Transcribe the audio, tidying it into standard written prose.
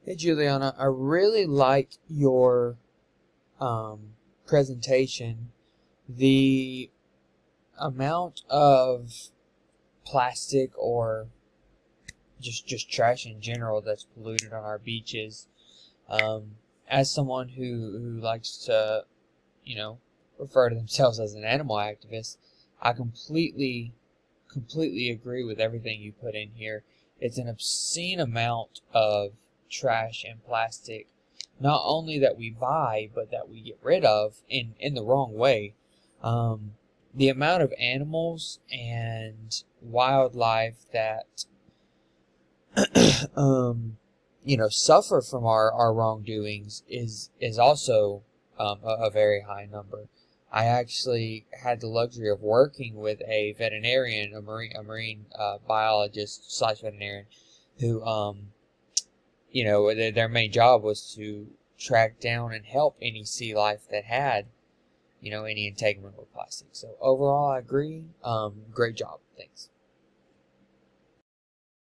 Hey Juliana, I really like your presentation. The amount of plastic or just trash in general that's polluted on our beaches. As someone who likes to, you know, refer to themselves as an animal activist, I completely agree with everything you put in here. It's an obscene amount of trash and plastic, not only that we buy, but that we get rid of in the wrong way. The amount of animals and wildlife that suffer from our wrongdoings is also a very high number. I actually had the luxury of working with a veterinarian, a marine biologist slash veterinarian, who their main job was to track down and help any sea life that had any entanglement with plastic. So overall, I agree. Great job. Thanks.